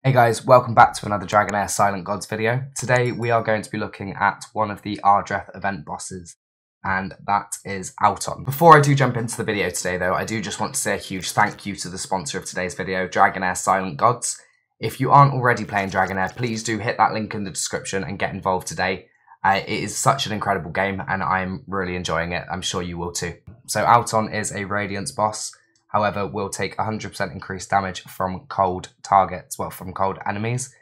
Hey guys, welcome back to another Dragonheir Silent Gods video. Today we are going to be looking at one of the Ardreth event bosses, and that is Allton. Before I do jump into the video today though, I do just want to say a huge thank you to the sponsor of today's video, Dragonheir Silent Gods. If you aren't already playing Dragonheir, please do hit that link in the description and get involved today. It is such an incredible game and I'm really enjoying it. I'm sure you will too. So Allton is a Radiance boss. However, will take 100% increased damage from cold targets, from cold enemies.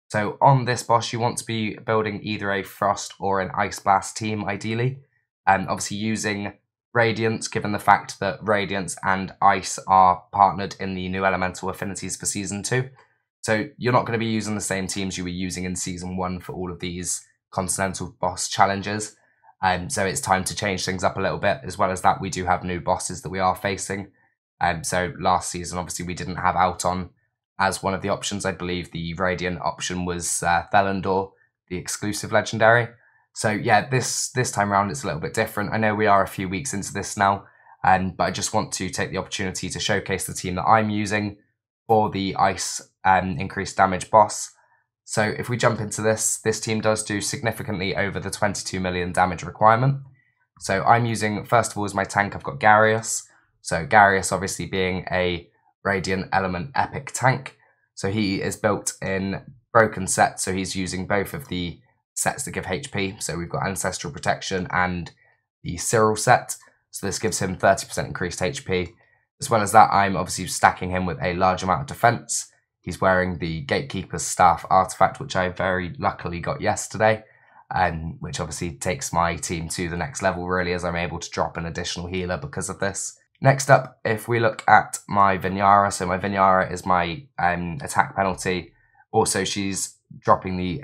So on this boss, you want to be building either a Frost or an Ice Blast team, ideally. And obviously using Radiance, given the fact that Radiance and Ice are partnered in the new elemental affinities for Season 2. So you're not going to be using the same teams you were using in Season 1 for all of these Continental boss challenges. So it's time to change things up a little bit. As well as that, we do have new bosses that we are facing. So last season, obviously, we didn't have Allton as one of the options. I believe the Radiant option was Thelendor, the exclusive legendary. So yeah, this time around it's a little bit different. I know we are a few weeks into this now, but I just want to take the opportunity to showcase the team that I'm using for the Ice increased damage boss. So if we jump into this team does do significantly over the 22 million damage requirement. So I'm using, first of all, as my tank, I've got Garius. So Garius obviously being a Radiant Element Epic tank. So he is built in Broken Set, so he's using both of the sets that give HP. So we've got Ancestral Protection and the Cyril set. So this gives him 30% increased HP. As well as that, I'm obviously stacking him with a large amount of defense. He's wearing the Gatekeeper's Staff artifact, which I very luckily got yesterday. Which obviously takes my team to the next level, really, as I'm able to drop an additional healer because of this. Next up, if we look at my Vinyara, so my Vinyara is my attack penalty. Also, she's dropping the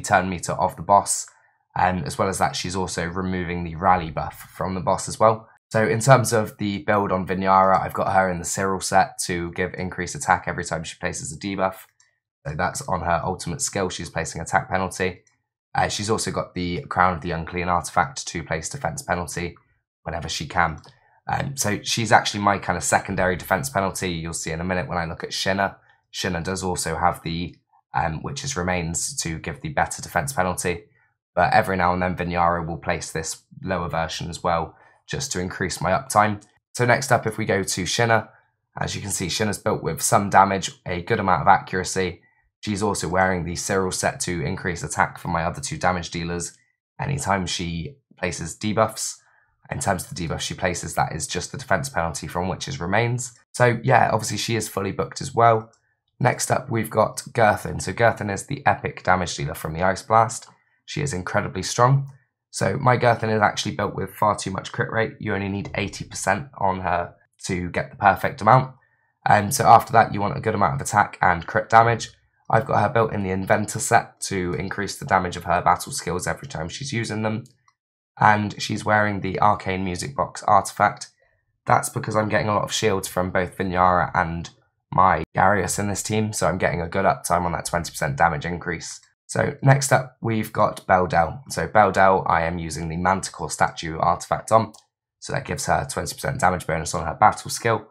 turn meter of the boss. As well as that, she's also removing the rally buff from the boss as well. So in terms of the build on Vinyara, I've got her in the Cyril set to give increased attack every time she places a debuff. So that's on her ultimate skill, she's placing attack penalty. She's also got the Crown of the Unclean artifact to place defense penalty whenever she can. So she's actually my kind of secondary defense penalty. You'll see in a minute when I look at Shinna. Shinna does also have the, which is remains to give the better defense penalty. But every now and then Vinyara will place this lower version as well, just to increase my uptime. So next up, if we go to Shinna, as you can see, Shinna's built with some damage, a good amount of accuracy. She's also wearing the Cyril set to increase attack for my other two damage dealers anytime she places debuffs. In terms of the debuff she places, that is just the defense penalty from witches remains. So yeah, obviously she is fully booked as well. Next up, we've got Gerthin. So Gerthin is the epic damage dealer from the Ice Blast. She is incredibly strong. So my Gerthin is actually built with far too much crit rate. You only need 80% on her to get the perfect amount. And so after that, you want a good amount of attack and crit damage. I've got her built in the Inventor set to increase the damage of her battle skills every time she's using them. And she's wearing the Arcane Music Box artifact. That's because I'm getting a lot of shields from both Vinyara and my Garius in this team, so I'm getting a good uptime on that 20% damage increase. So next up, we've got Beldel. So Beldel, I am using the Manticore statue artifact on, so that gives her 20% damage bonus on her battle skill.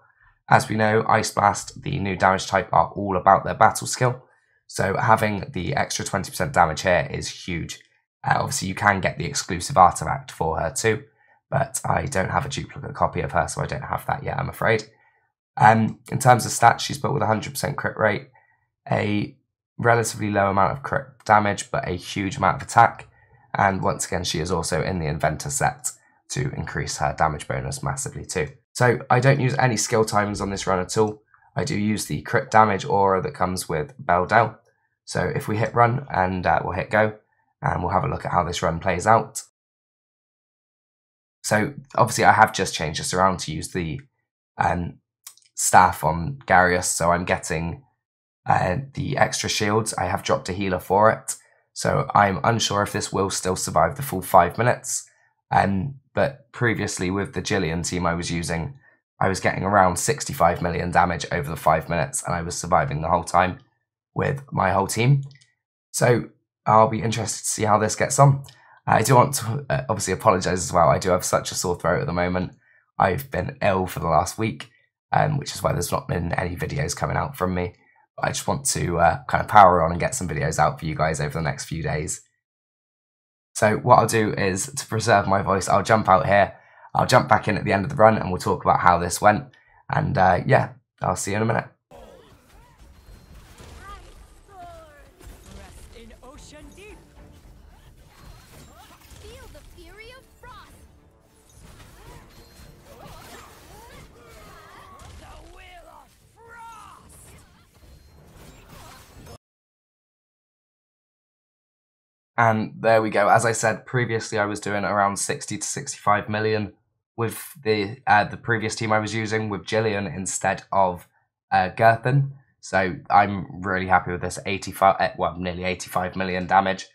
As we know, Ice Blast, the new damage type, are all about their battle skill, so having the extra 20% damage here is huge. Obviously, you can get the exclusive artifact for her too, but I don't have a duplicate copy of her, so I don't have that yet, I'm afraid. In terms of stats, she's built with 100% crit rate, a relatively low amount of crit damage, but a huge amount of attack. And once again, she is also in the Inventor set to increase her damage bonus massively too. So I don't use any skill timings on this run at all. I do use the crit damage aura that comes with Beldel. So if we hit run and we'll hit go, and we'll have a look at how this run plays out. So obviously I have just changed this around to use the staff on Garius, so I'm getting the extra shields. I have dropped a healer for it, so I'm unsure if this will still survive the full 5 minutes. But previously with the Jillian team I was using, I was getting around 65 million damage over the 5 minutes, and I was surviving the whole time with my whole team. So I'll be interested to see how this gets on. I do want to obviously apologise as well. I do have such a sore throat at the moment. I've been ill for the last week, which is why there's not been any videos coming out from me. I just want to kind of power on and get some videos out for you guys over the next few days. So what I'll do is, to preserve my voice, I'll jump out here, I'll jump back in at the end of the run, and we'll talk about how this went. And yeah, I'll see you in a minute. And there we go. As I said previously, I was doing around 60 to 65 million with the previous team I was using, with Jillian instead of Gerthen. So I'm really happy with this 85, well, nearly 85 million damage.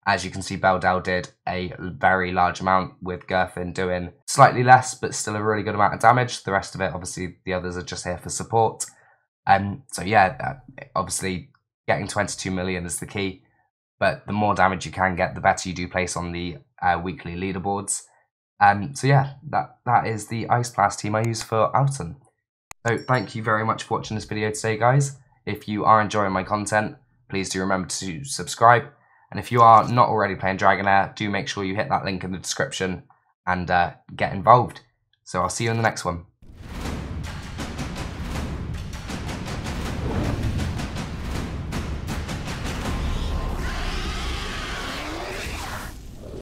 As you can see, Beldel did a very large amount, with Gerthen doing slightly less, but still a really good amount of damage. The rest of it, obviously, the others are just here for support. So yeah, obviously getting 22 million is the key. But the more damage you can get, the better you do place on the weekly leaderboards. So yeah, that is the Ice Blast team I use for Allton. So thank you very much for watching this video today, guys. If you are enjoying my content, please do remember to subscribe. And if you are not already playing Dragonheir, do make sure you hit that link in the description and get involved. So I'll see you in the next one.